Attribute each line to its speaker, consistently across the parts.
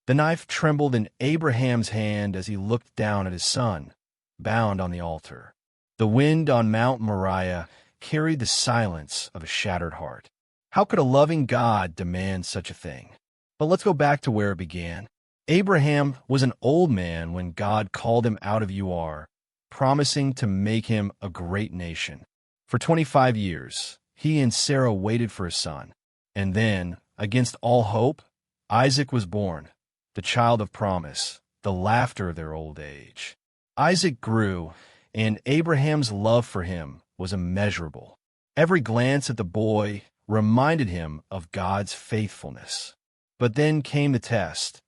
Speaker 1: The knife trembled in Abraham's hand as he looked down at his son, bound on the altar. The wind on Mount Moriah carried the silence of a shattered heart. How could a loving God demand such a thing? But let's go back to where it began. Abraham was an old man when God called him out of Ur, promising to make him a great nation. For 25 years, he and Sarah waited for a son. And then, against all hope, Isaac was born, the child of promise, the laughter of their old age. Isaac grew, and Abraham's love for him was immeasurable. Every glance at the boy reminded him of God's faithfulness. But then came the test,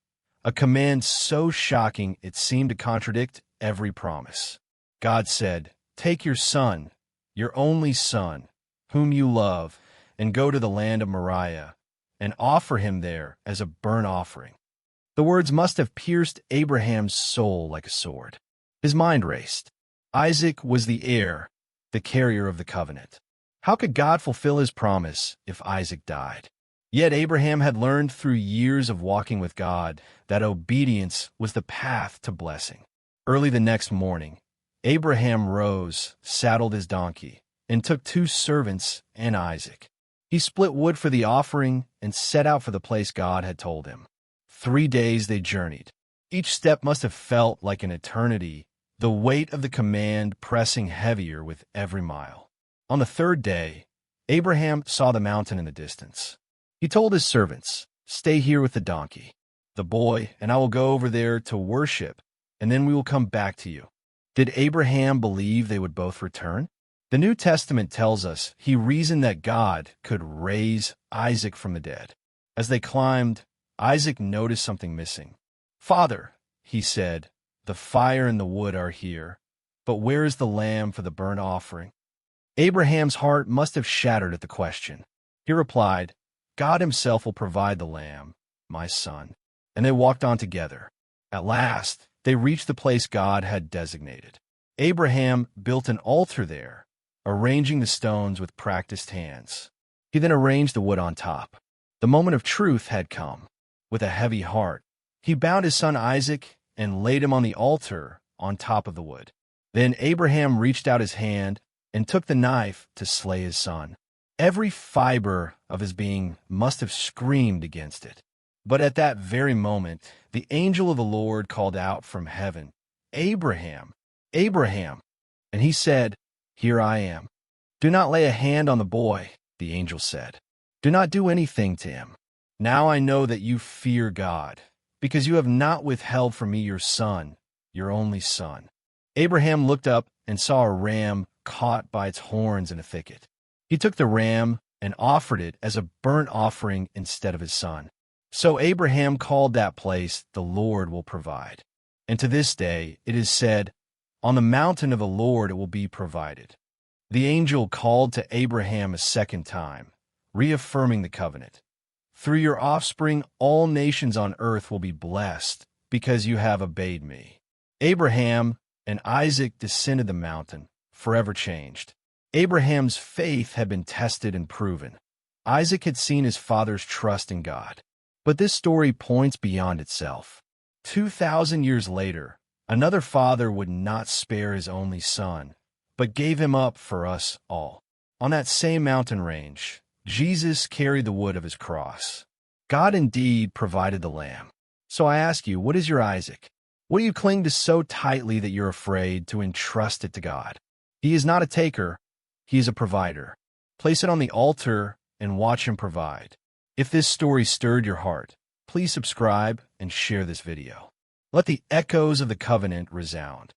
Speaker 1: a command so shocking it seemed to contradict every promise. God said, "Take your son, your only son, whom you love, and go to the land of Moriah, and offer him there as a burnt offering." The words must have pierced Abraham's soul like a sword. His mind raced. Isaac was the heir, the carrier of the covenant. How could God fulfill his promise if Isaac died? Yet Abraham had learned through years of walking with God that obedience was the path to blessing. Early the next morning, Abraham rose, saddled his donkey, and took 2 servants and Isaac. He split wood for the offering and set out for the place God had told him. 3 days they journeyed. Each step must have felt like an eternity, the weight of the command pressing heavier with every mile. On the 3rd day, Abraham saw the mountain in the distance. He told his servants, "Stay here with the donkey. The boy and I will go over there to worship, and then we will come back to you." Did Abraham believe they would both return? The New Testament tells us he reasoned that God could raise Isaac from the dead. As they climbed, Isaac noticed something missing. "Father," he said, "the fire and the wood are here, but where is the lamb for the burnt offering?" Abraham's heart must have shattered at the question. He replied, "God himself will provide the lamb, my son." And they walked on together. At last, they reached the place God had designated. Abraham built an altar there, arranging the stones with practiced hands. He then arranged the wood on top. The moment of truth had come. With a heavy heart, he bound his son Isaac and laid him on the altar on top of the wood. Then Abraham reached out his hand and took the knife to slay his son. Every fiber of his being must have screamed against it. But at that very moment, the angel of the Lord called out from heaven, "Abraham, Abraham." And he said, "Here I am." "Do not lay a hand on the boy," the angel said. "Do not do anything to him. Now I know that you fear God, because you have not withheld from me your son, your only son." Abraham looked up and saw a ram caught by its horns in a thicket. He took the ram and offered it as a burnt offering instead of his son. So Abraham called that place, "The Lord will provide." And to this day it is said, "On the mountain of the Lord it will be provided." The angel called to Abraham a second time, reaffirming the covenant. "Through your offspring all nations on earth will be blessed, because you have obeyed me." Abraham and Isaac descended the mountain, forever changed. Abraham's faith had been tested and proven. Isaac had seen his father's trust in God. But this story points beyond itself. 2,000 years later, another father would not spare his only son, but gave him up for us all. On that same mountain range, Jesus carried the wood of his cross. God indeed provided the lamb. So I ask you, what is your Isaac? What do you cling to so tightly that you're afraid to entrust it to God? He is not a taker. He is a provider. Place it on the altar and watch him provide. If this story stirred your heart, please subscribe and share this video. Let the echoes of the covenant resound.